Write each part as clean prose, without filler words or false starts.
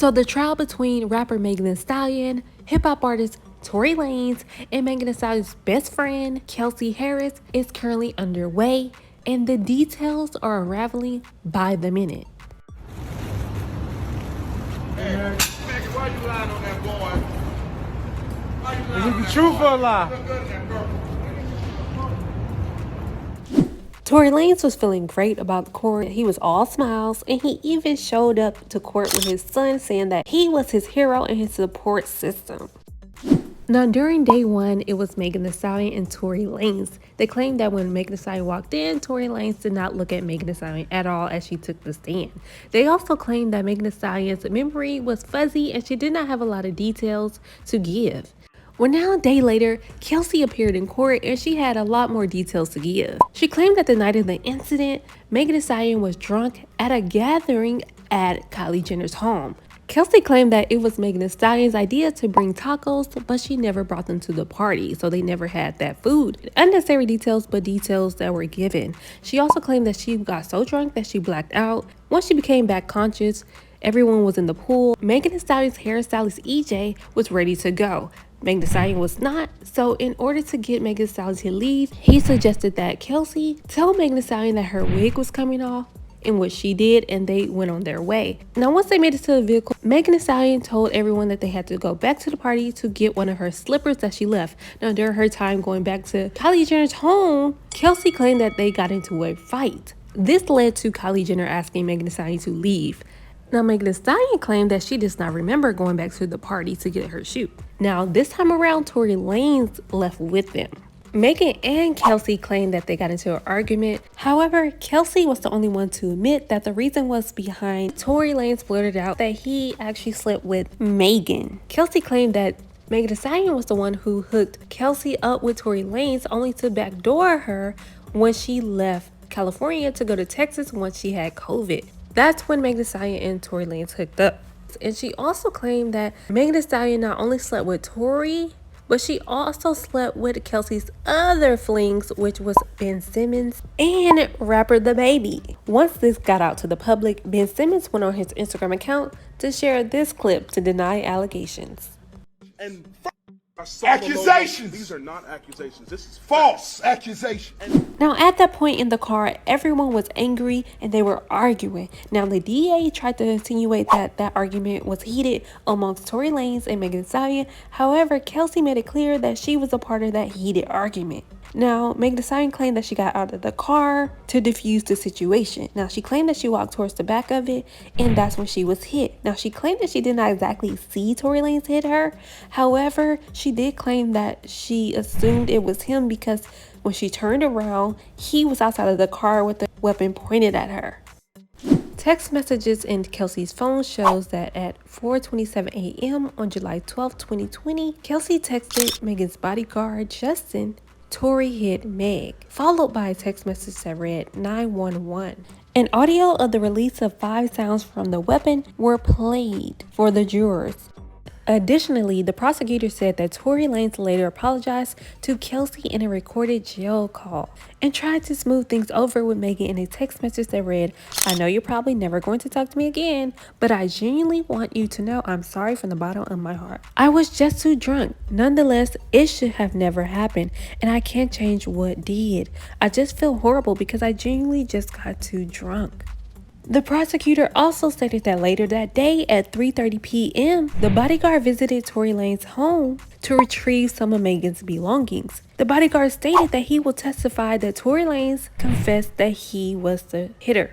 So the trial between rapper Megan Thee Stallion, hip-hop artist Tory Lanez, and Megan Thee Stallion's best friend, Kelsey Harris, is currently underway, and the details are unraveling by the minute. Hey, Megan, why you lying on that boy? Why you lying Is it the truth or a lie? Tory Lanez was feeling great about the court. He was all smiles, and he even showed up to court with his son, saying that he was his hero and his support system. Now, during day one, it was Megan Thee Stallion and Tory Lanez. They claimed that when Megan Thee Stallion walked in, Tory Lanez did not look at Megan Thee Stallion at all as she took the stand. They also claimed that Megan Thee Stallion's memory was fuzzy and she did not have a lot of details to give. Well, now a day later, Kelsey appeared in court and she had a lot more details to give. She claimed that the night of the incident, Megan Thee Stallion was drunk at a gathering at Kylie Jenner's home. Kelsey claimed that it was Megan Thee Stallion's idea to bring tacos, but she never brought them to the party, so they never had that food. Unnecessary details, but details that were given. She also claimed that she got so drunk that she blacked out. Once she became back conscious, everyone was in the pool. Megan Thee Stallion's hairstylist EJ was ready to go. Megan Thee Stallion was not, so in order to get Megan Thee Stallion to leave, he suggested that Kelsey tell Megan Thee Stallion that her wig was coming off, in which she did, and they went on their way. Now, once they made it to the vehicle, Megan Thee Stallion told everyone that they had to go back to the party to get one of her slippers that she left. Now, during her time going back to Kylie Jenner's home, Kelsey claimed that they got into a fight. This led to Kylie Jenner asking Megan Thee Stallion to leave. Now, Megan Thee Stallion claimed that she does not remember going back to the party to get her shoe. Now, this time around, Tory Lanez left with them. Megan and Kelsey claimed that they got into an argument. However, Kelsey was the only one to admit that the reason was behind Tory Lanez blurted out that he actually slept with Megan. Kelsey claimed that Megan Thee Stallion was the one who hooked Kelsey up with Tory Lanez, only to backdoor her when she left California to go to Texas once she had COVID. That's when Megan Thee Stallion and Tory Lanez hooked up. And she also claimed that Megan Thee Stallion not only slept with Tory, but she also slept with Kelsey's other flings, which was Ben Simmons and rapper DaBaby. Once this got out to the public, Ben Simmons went on his Instagram account to share this clip to deny allegations. And accusations. These are not accusations. This is False accusations. Now, at that point in the car, everyone was angry and they were arguing. Now, the DA tried to insinuate that that argument was heated amongst Tory Lanez and Megan Thee Stallion. However, Kelsey made it clear that she was a part of that heated argument. Now, Megan Thee Stallion claimed that she got out of the car to defuse the situation. Now, she claimed that she walked towards the back of it, and that's when she was hit. Now, she claimed that she did not exactly see Tory Lanez hit her. However, she did claim that she assumed it was him because when she turned around, he was outside of the car with the weapon pointed at her. Text messages in Kelsey's phone shows that at 4:27 a.m. on July 12, 2020, Kelsey texted Megan's bodyguard, Justin, "Tory hit Meg," followed by a text message that read 911. An audio of the release of 5 sounds from the weapon were played for the jurors. Additionally, the prosecutor said that Tory Lanez later apologized to Kelsey in a recorded jail call and tried to smooth things over with Megan in a text message that read, "I know you're probably never going to talk to me again, but I genuinely want you to know I'm sorry from the bottom of my heart. I was just too drunk. Nonetheless, it should have never happened, and I can't change what did. I just feel horrible because I genuinely just got too drunk." The prosecutor also stated that later that day at 3:30 p.m., the bodyguard visited Tory Lanez's home to retrieve some of Megan's belongings. The bodyguard stated that he will testify that Tory Lanez confessed that he was the hitter.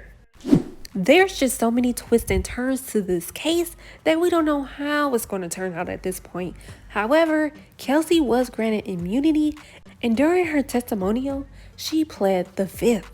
There's just so many twists and turns to this case that we don't know how it's going to turn out at this point. However, Kelsey was granted immunity, and during her testimonial, she pled the fifth.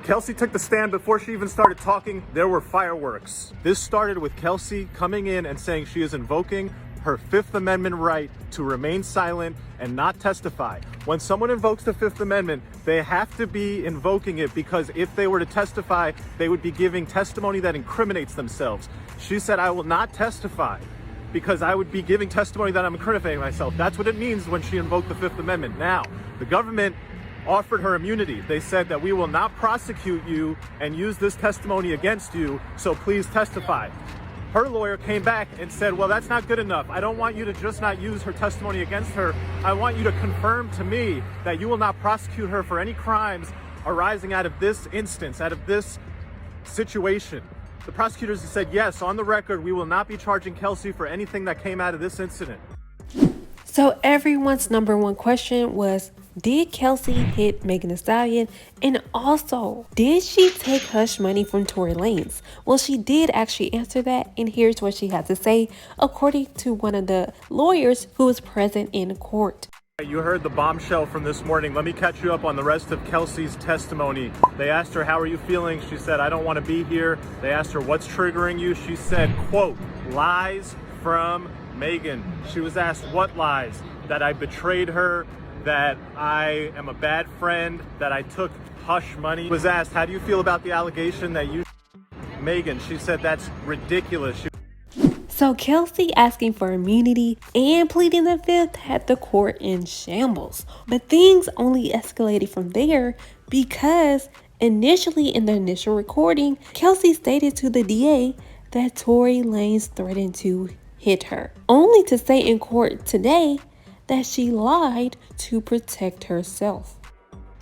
Kelsey took the stand. Before she even started talking, there were fireworks. This started with Kelsey coming in and saying she is invoking her Fifth Amendment right to remain silent and not testify. When someone invokes the Fifth Amendment, they have to be invoking it because if they were to testify, they would be giving testimony that incriminates themselves. She said, "I will not testify because I would be giving testimony that I'm incriminating myself." That's what it means when she invoked the Fifth Amendment. Now, the government offered her immunity. They said that we will not prosecute you and use this testimony against you, so please testify. Her lawyer came back and said, well, that's not good enough. I don't want you to just not use her testimony against her. I want you to confirm to me that you will not prosecute her for any crimes arising out of this instance, out of this situation. The prosecutors said, yes, on the record, we will not be charging Kelsey for anything that came out of this incident. So everyone's number one question was, did Kelsey hit Megan Thee Stallion? And also, did she take hush money from Tory Lanez? Well, she did actually answer that, and here's what she had to say, according to one of the lawyers who was present in court. You heard the bombshell from this morning. Let me catch you up on the rest of Kelsey's testimony. They asked her, how are you feeling? She said, I don't want to be here. They asked her, what's triggering you? She said, quote, lies from Megan. She was asked, what lies? That I betrayed her, that I am a bad friend, that I took hush money. Was asked, how do you feel about the allegation that you Megan? She said, that's ridiculous. So Kelsey asking for immunity and pleading the fifth had the court in shambles. But things only escalated from there because initially in the initial recording, Kelsey stated to the DA that Tory Lanez threatened to hit her, only to say in court today that she lied to protect herself.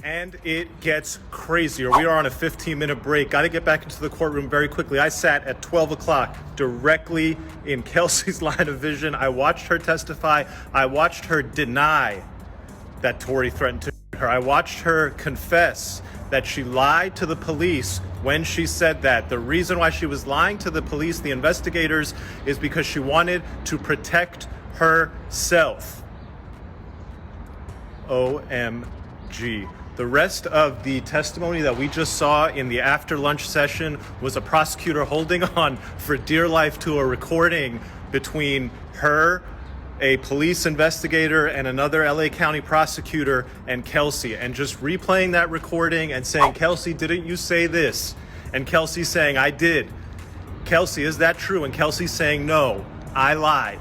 And it gets crazier. We are on a 15-minute break. Got to get back into the courtroom very quickly. I sat at 12 o'clock directly in Kelsey's line of vision. I watched her testify. I watched her deny that Tory threatened to hit her. I watched her confess that she lied to the police when she said that. The reason why she was lying to the police, the investigators, is because she wanted to protect herself. OMG. The rest of the testimony that we just saw in the after lunch session was a prosecutor holding on for dear life to a recording between her, a police investigator, and another LA County prosecutor, and Kelsey, and just replaying that recording and saying, Kelsey, didn't you say this? And Kelsey saying, I did. Kelsey, is that true? And Kelsey saying, no, I lied.